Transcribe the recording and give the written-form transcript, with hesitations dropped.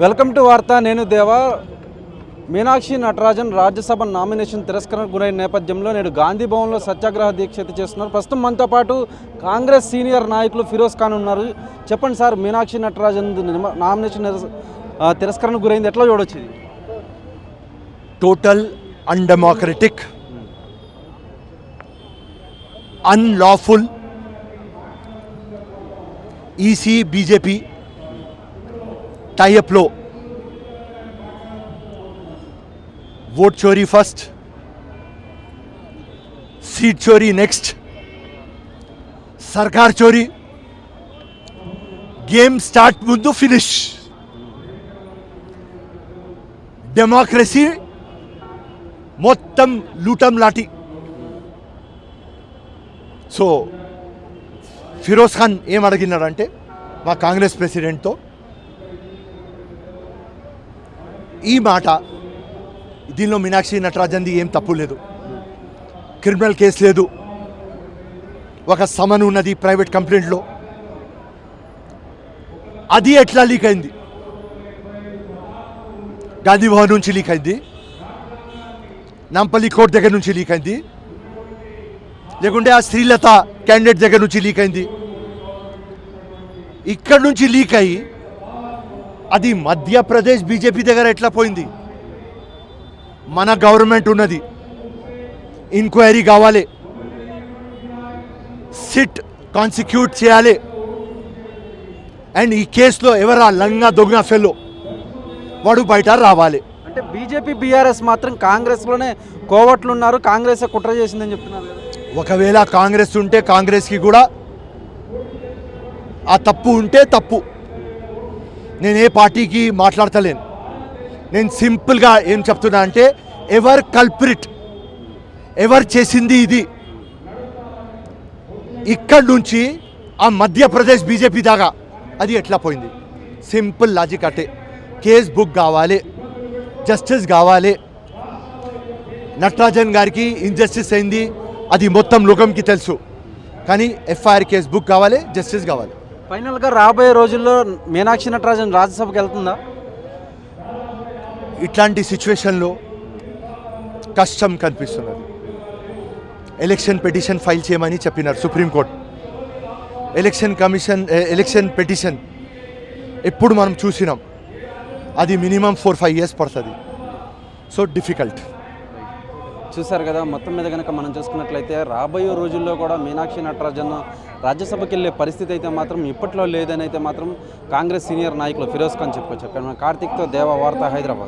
Welcome to వార్త నేను దేవా. మీనాక్షి నటరాజన్ రాజ్యసభ నామినేషన్ తిరస్కరణకు గురైన నేపథ్యంలో నేడు గాంధీ భవన్లో సత్యాగ్రహ దీక్ష చేస్తున్నారు. ప్రస్తుతం మనతో పాటు కాంగ్రెస్ సీనియర్ నాయకులు ఫిరోజ్ ఖాన్ ఉన్నారు. చెప్పండి సార్, మీనాక్షి నటరాజన్ నామినేషన్ తిరస్కరణకు గురైంది ఎట్లా చూడొచ్చు? Total undemocratic, unlawful EC BJP టైఅప్లో ఓట్ చోరీ ఫస్ట్, సీట్ చోరీ నెక్స్ట్, సర్కార్ చోరీ, గేమ్ స్టార్ట్ ముందు ఫినిష్, డెమోక్రసీ మొత్తం లూటం లాటి. సో ఫిరోజ్ ఖాన్ ఏం అడిగినాడంటే మా కాంగ్రెస్ ప్రెసిడెంట్తో ఈ మాట, దీనిలో మీనాక్షి నటరాజన్ది ఏం తప్పు లేదు, క్రిమినల్ కేసు లేదు, ఒక సమన్ ఉన్నది ప్రైవేట్ కంప్లైంట్లో, అది ఎట్లా లీక్ అయింది? గాంధీ భవన్ నుంచి లీక్ అయింది, నాంపల్లి కోర్ట్ దగ్గర నుంచి లీక్ అయింది, లేకుంటే ఆ శ్రీలత క్యాండిడేట్ దగ్గర నుంచి లీక్ అయింది. ఇక్కడ నుంచి లీక్ అయ్యి అది మధ్యప్రదేశ్ బీజేపీ దగ్గర ఎట్లా పోయింది? మన గవర్నమెంట్ ఉన్నది, ఎంక్వైరీ కావాలి, సిట్ కాన్సిక్యూట్ చేయాలి, అండ్ ఈ కేసులో ఎవరా లంగా దొంగ ఫెల్లో వాడు బయట రావాలి. అంటే బీజేపీ బీఆర్ఎస్ మాత్రం కాంగ్రెస్లోనే కోవట్లు ఉన్నారు, కాంగ్రెస్ కుట్ర చేసిందని చెప్తున్నారు. ఒకవేళ కాంగ్రెస్ ఉంటే కాంగ్రెస్కి కూడా ఆ తప్పు ఉంటే తప్పు. నేను ఏ పార్టీకి మాట్లాడతలేను. నేను సింపుల్గా ఏం చెప్తున్నా అంటే, ఎవర్ కల్ప్రిట్, ఎవరు చేసింది ఇది, ఇక్కడి నుంచి ఆ మధ్యప్రదేశ్ బీజేపీ దాకా అది ఎట్లా పోయింది? సింపుల్ లాజిక్ అట్టే. కేస్ బుక్ కావాలి, జస్టిస్ కావాలి. నటరాజన్ గారికి ఇన్జస్టిస్ అయింది, అది మొత్తం లోకంకి తెలుసు. కానీ ఎఫ్ఐఆర్ కేస్ బుక్ కావాలి, జస్టిస్ కావాలి. ఫైనల్గా రాబోయే రోజుల్లో మీనాక్షి నటరాజన్ రాజ్యసభకి వెళ్తుందా? ఇట్లాంటి సిచ్యువేషన్లో కష్టం కనిపిస్తున్నది. ఎలక్షన్ పిటిషన్ ఫైల్ చేయమని చెప్పినారు సుప్రీంకోర్టు. ఎలక్షన్ పిటిషన్ ఎప్పుడు మనం చూసినాం, అది మినిమం 4-5 years పడుతుంది. So difficult. చూశారు కదా, మొత్తం మీద కనుక మనం చూసుకున్నట్లయితే రాబోయే రోజుల్లో కూడా మీనాక్షి నటరాజన్ రాజ్యసభకి వెళ్ళే పరిస్థితి అయితే మాత్రం ఇప్పట్లో లేదని అయితే మాత్రం కాంగ్రెస్ సీనియర్ నాయకులు ఫిరోజ్ ఖాన్ చెప్పుకోవచ్చు. కార్తీక్తో దేవా, వార్త, హైదరాబాద్.